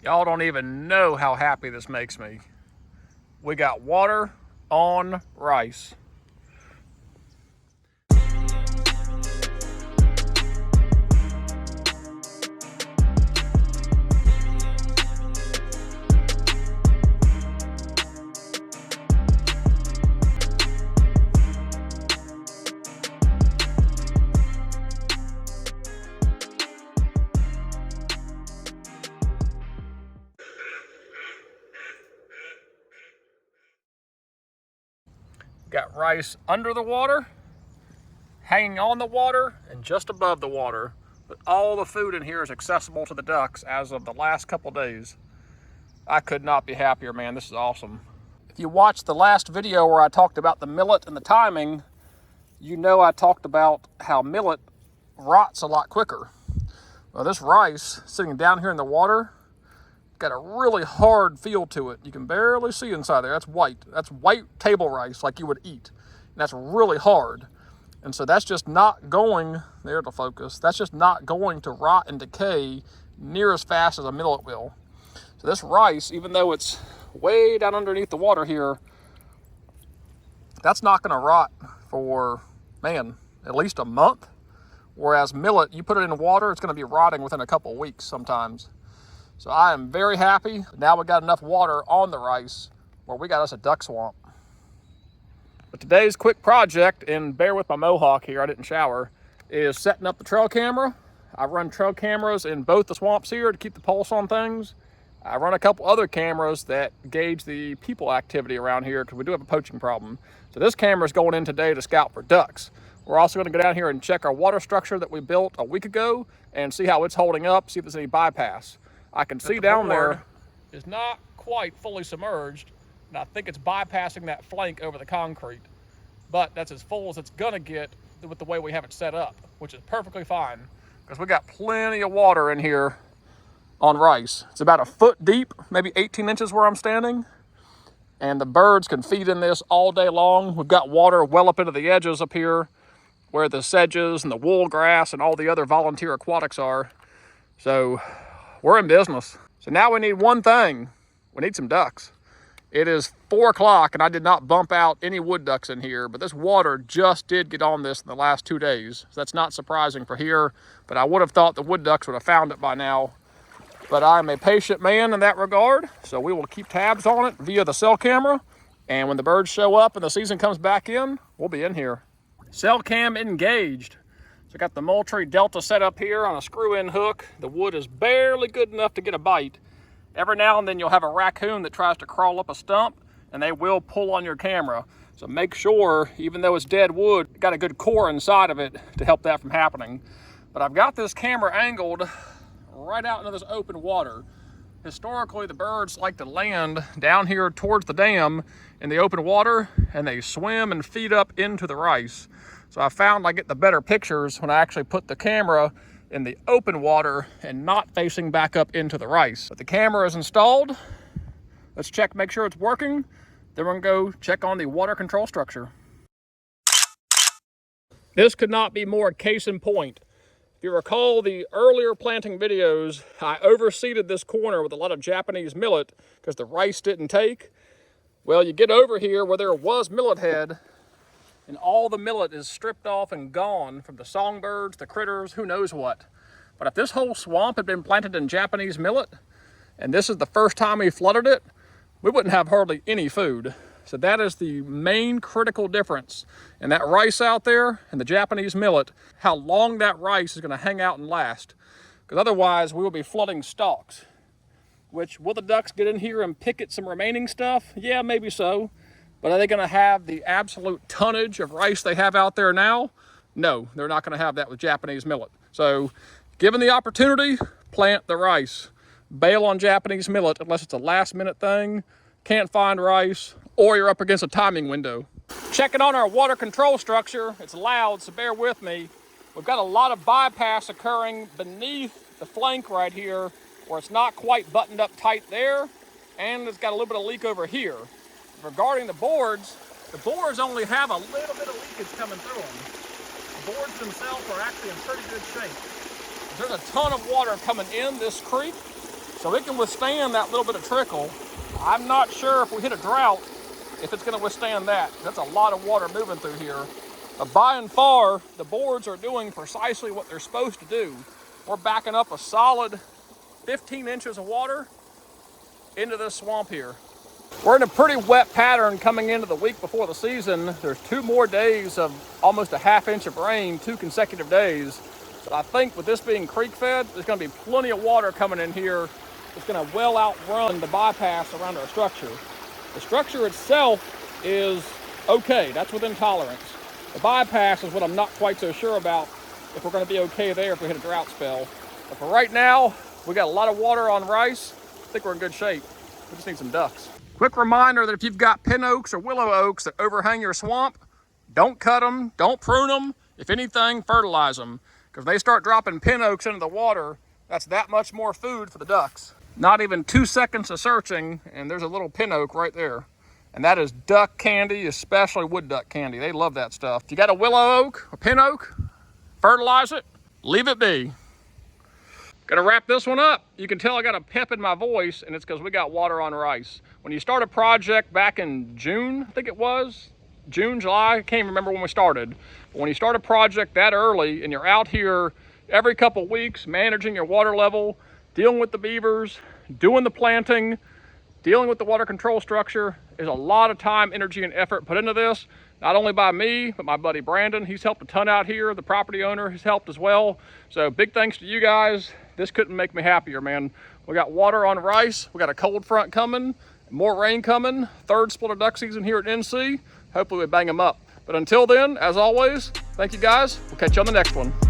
Y'all don't even know how happy this makes me. We got water on rice. Got rice under the water, hanging on the water, and just above the water. But all the food in here is accessible to the ducks as of the last couple days. I could not be happier, man. This is awesome. If you watched the last video where I talked about the millet and the timing, you know I talked about how millet rots a lot quicker. Well, this rice sitting down here in the water got a really hard feel to it. You can barely see inside there. That's white. That's white table rice like you would eat. And that's really hard. And so that's just not going, there to focus, that's just not going to rot and decay near as fast as a millet will. So this rice, even though it's way down underneath the water here, that's not gonna rot for, man, at least a month. Whereas millet, you put it in water, it's gonna be rotting within a couple weeks sometimes. So I am very happy. Now we got enough water on the rice where we got us a duck swamp. But today's quick project, and bear with my mohawk here, I didn't shower, is setting up the trail camera. I run trail cameras in both the swamps here to keep the pulse on things. I run a couple other cameras that gauge the people activity around here because we do have a poaching problem. So this camera is going in today to scout for ducks. We're also going to go down here and check our water structure that we built a week ago and see how it's holding up, see if there's any bypass. I can see down there is not quite fully submerged, and I think it's bypassing that flank over the concrete. But that's as full as it's gonna get with the way we have it set up, which is perfectly fine, because we got plenty of water in here on rice. It's about a foot deep, maybe 18 inches where I'm standing, and the birds can feed in this all day long. We've got water well up into the edges up here where the sedges and the wool grass and all the other volunteer aquatics are. So we're in business. So now we need one thing. We need some ducks. It is 4 o'clock and I did not bump out any wood ducks in here, but this water just did get on this in the last 2 days. So that's not surprising for here, but I would have thought the wood ducks would have found it by now. But I'm a patient man in that regard, so we will keep tabs on it via the cell camera. And when the birds show up and the season comes back in, we'll be in here. Cell cam engaged. So I got the Moultrie Delta set up here on a screw-in hook. The wood is barely good enough to get a bite. Every now and then you'll have a raccoon that tries to crawl up a stump and they will pull on your camera. So make sure, even though it's dead wood, you got a good core inside of it to help that from happening. But I've got this camera angled right out into this open water. Historically, the birds like to land down here towards the dam in the open water, and they swim and feed up into the rice. So I found I get the better pictures when I actually put the camera in the open water and not facing back up into the rice. But the camera is installed. Let's check, make sure it's working. Then we're gonna go check on the water control structure. This could not be more case in point. If you recall the earlier planting videos, I overseeded this corner with a lot of Japanese millet because the rice didn't take. Well, you get over here where there was millet head, and all the millet is stripped off and gone from the songbirds, the critters, who knows what. But if this whole swamp had been planted in Japanese millet, and this is the first time we flooded it, we wouldn't have hardly any food. So that is the main critical difference in that rice out there and the Japanese millet, how long that rice is gonna hang out and last. Because otherwise we will be flooding stalks. Which, will the ducks get in here and pick at some remaining stuff? Yeah, maybe so. But are they gonna have the absolute tonnage of rice they have out there now? No, they're not gonna have that with Japanese millet. So, given the opportunity, plant the rice. Bail on Japanese millet unless it's a last minute thing, can't find rice, or you're up against a timing window. Checking on our water control structure. It's loud, so bear with me. We've got a lot of bypass occurring beneath the flank right here where it's not quite buttoned up tight there, and it's got a little bit of leak over here. Regarding the boards only have a little bit of leakage coming through them. The boards themselves are actually in pretty good shape. There's a ton of water coming in this creek, So it can withstand that little bit of trickle. I'm not sure if we hit a drought, if it's gonna withstand that. That's a lot of water moving through here. But by and far, the boards are doing precisely what they're supposed to do. We're backing up a solid 15 inches of water into this swamp here. We're in a pretty wet pattern coming into the week before the season. There's 2 more days of almost a ½ inch of rain, 2 consecutive days. So I think with this being creek fed, there's gonna be plenty of water coming in here. It's gonna well outrun the bypass around our structure. The structure itself is okay, that's within tolerance. The bypass is what I'm not quite so sure about, if we're gonna be okay there if we hit a drought spell. But for right now, we got a lot of water on rice. I think we're in good shape. We just need some ducks. Quick reminder that if you've got pin oaks or willow oaks that overhang your swamp, don't cut them, don't prune them. If anything, fertilize them. Because if they start dropping pin oaks into the water, that's that much more food for the ducks. Not even 2 seconds of searching, and there's a little pin oak right there. And that is duck candy, especially wood duck candy. They love that stuff. If you got a willow oak, a pin oak, fertilize it, leave it be. Gonna wrap this one up. You can tell I got a pep in my voice, and it's because we got water on rice. When you start a project back in June, I think it was, June, July, I can't remember when we started. But when you start a project that early and you're out here every couple weeks managing your water level, dealing with the beavers, doing the planting, dealing with the water control structure, is a lot of time, energy, and effort put into this. Not only by me, but my buddy Brandon. He's helped a ton out here. The property owner has helped as well. So big thanks to you guys. This couldn't make me happier, man. We got water on rice. We got a cold front coming, more rain coming. 3rd split of duck season here at NC. Hopefully we bang them up. But until then, as always, thank you guys. We'll catch you on the next one.